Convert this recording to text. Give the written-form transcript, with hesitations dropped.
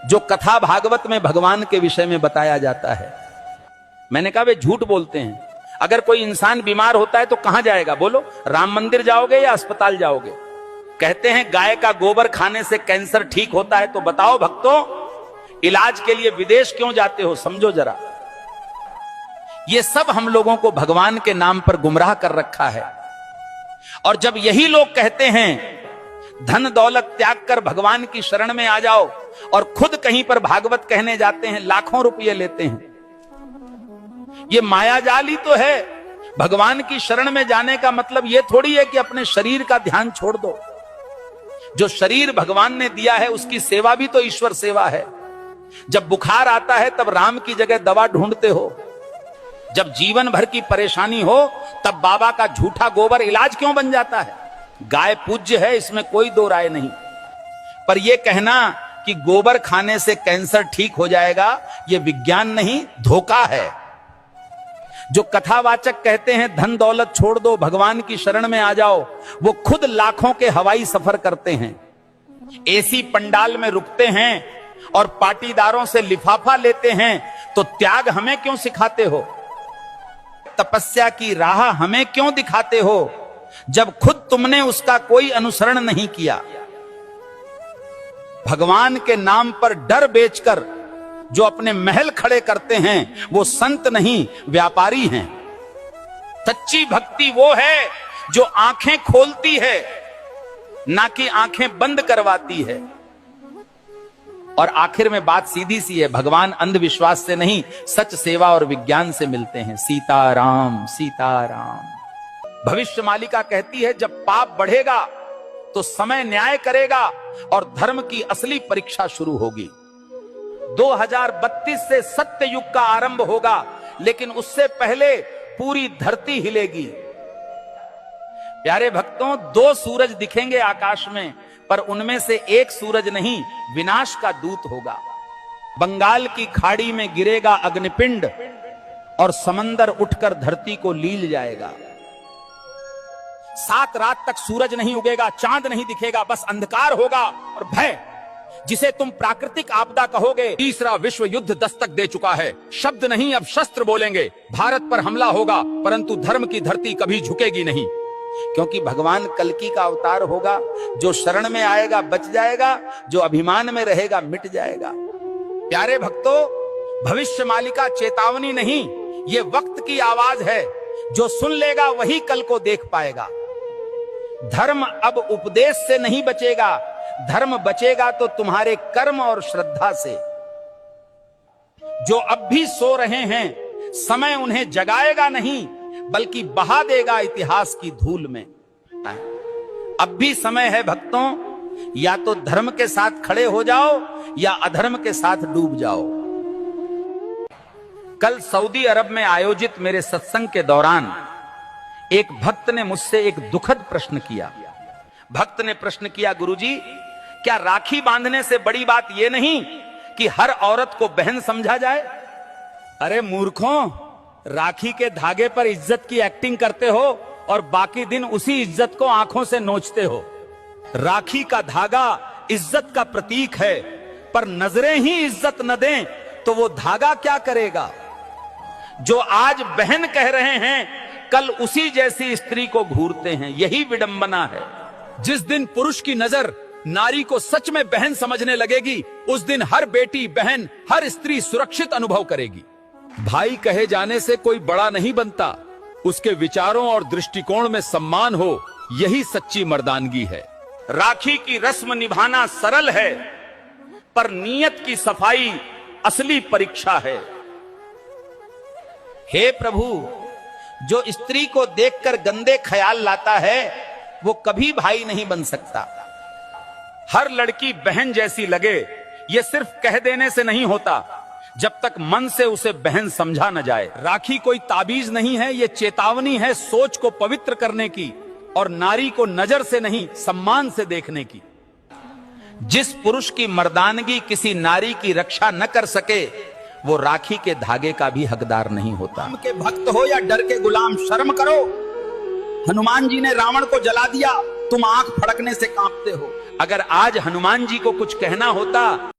जो कथा भागवत में भगवान के विषय में बताया जाता है। मैंने कहा वे झूठ बोलते हैं। अगर कोई इंसान बीमार होता है तो कहां जाएगा बोलो? राम मंदिर जाओगे या अस्पताल जाओगे? कहते हैं गाय का गोबर खाने से कैंसर ठीक होता है, तो बताओ भक्तों, इलाज के लिए विदेश क्यों जाते हो? समझो जरा। ये सब हम लोगों को भगवान के नाम पर गुमराह कर रखा है। और जब यही लोग कहते हैं धन दौलत त्याग कर भगवान की शरण में आ जाओ, और खुद कहीं पर भागवत कहने जाते हैं, लाखों रुपये लेते हैं। ये मायाजाल ही तो है। भगवान की शरण में जाने का मतलब यह थोड़ी है कि अपने शरीर का ध्यान छोड़ दो। जो शरीर भगवान ने दिया है उसकी सेवा भी तो ईश्वर सेवा है। जब बुखार आता है तब राम की जगह दवा ढूंढते हो। जब जीवन भर की परेशानी हो तब बाबा का झूठा गोबर इलाज क्यों बन जाता है? गाय पूज्य है, इसमें कोई दो राय नहीं, पर यह कहना कि गोबर खाने से कैंसर ठीक हो जाएगा, यह विज्ञान नहीं, धोखा है। जो कथावाचक कहते हैं धन दौलत छोड़ दो, भगवान की शरण में आ जाओ, वो खुद लाखों के हवाई सफर करते हैं, एसी पंडाल में रुकते हैं और पाटीदारों से लिफाफा लेते हैं। तो त्याग हमें क्यों सिखाते हो? तपस्या की राह हमें क्यों दिखाते हो, जब खुद तुमने उसका कोई अनुसरण नहीं किया? भगवान के नाम पर डर बेचकर जो अपने महल खड़े करते हैं वो संत नहीं, व्यापारी हैं। सच्ची भक्ति वो है जो आंखें खोलती है, ना कि आंखें बंद करवाती है। और आखिर में बात सीधी सी है, भगवान अंधविश्वास से नहीं, सच सेवा और विज्ञान से मिलते हैं। सीताराम सीताराम। भविष्य मालिका कहती है जब पाप बढ़ेगा तो समय न्याय करेगा और धर्म की असली परीक्षा शुरू होगी। 2032 से सत्य युग का आरंभ होगा, लेकिन उससे पहले पूरी धरती हिलेगी। प्यारे भक्तों, 2 सूरज दिखेंगे आकाश में, पर उनमें से एक सूरज नहीं, विनाश का दूत होगा। बंगाल की खाड़ी में गिरेगा अग्निपिंड और समंदर उठकर धरती को लील जाएगा। 7 रात तक सूरज नहीं उगेगा, चांद नहीं दिखेगा, बस अंधकार होगा और भय, जिसे तुम प्राकृतिक आपदा कहोगे। तीसरा विश्व युद्ध दस्तक दे चुका है। शब्द नहीं अब शस्त्र बोलेंगे। भारत पर हमला होगा, परंतु धर्म की धरती कभी झुकेगी नहीं, क्योंकि भगवान कल्कि का अवतार होगा। जो शरण में आएगा बच जाएगा, जो अभिमान में रहेगा मिट जाएगा। प्यारे भक्तों, भविष्य मालिका चेतावनी नहीं, ये वक्त की आवाज है। जो सुन लेगा वही कल को देख पाएगा। धर्म अब उपदेश से नहीं बचेगा, धर्म बचेगा तो तुम्हारे कर्म और श्रद्धा से। जो अब भी सो रहे हैं, समय उन्हें जगाएगा नहीं, बल्कि बहा देगा इतिहास की धूल में। अब भी समय है भक्तों, या तो धर्म के साथ खड़े हो जाओ या अधर्म के साथ डूब जाओ। कल सऊदी अरब में आयोजित मेरे सत्संग के दौरान एक भक्त ने मुझसे एक दुखद प्रश्न किया। भक्त ने प्रश्न किया, गुरुजी, क्या राखी बांधने से बड़ी बात यह नहीं कि हर औरत को बहन समझा जाए? अरे मूर्खों, राखी के धागे पर इज्जत की एक्टिंग करते हो और बाकी दिन उसी इज्जत को आंखों से नोचते हो। राखी का धागा इज्जत का प्रतीक है, पर नजरें ही इज्जत न दें तो वो धागा क्या करेगा? जो आज बहन कह रहे हैं, कल उसी जैसी स्त्री को घूरते हैं। यही विडंबना है। जिस दिन पुरुष की नजर नारी को सच में बहन समझने लगेगी, उस दिन हर बेटी, बहन, हर स्त्री सुरक्षित अनुभव करेगी। भाई कहे जाने से कोई बड़ा नहीं बनता, उसके विचारों और दृष्टिकोण में सम्मान हो, यही सच्ची मर्दानगी है। राखी की रस्म निभाना सरल है, पर नीयत की सफाई असली परीक्षा है। हे प्रभु, जो स्त्री को देखकर गंदे ख्याल लाता है वो कभी भाई नहीं बन सकता। हर लड़की बहन जैसी लगे, ये सिर्फ कह देने से नहीं होता, जब तक मन से उसे बहन समझा न जाए। राखी कोई ताबीज नहीं है, ये चेतावनी है सोच को पवित्र करने की और नारी को नजर से नहीं सम्मान से देखने की। जिस पुरुष की मर्दानगी किसी नारी की रक्षा न कर सके, वो राखी के धागे का भी हकदार नहीं होता। राम के भक्त हो या डर के गुलाम, शर्म करो। हनुमान जी ने रावण को जला दिया, तुम आंख फड़कने से कांपते हो। अगर आज हनुमान जी को कुछ कहना होता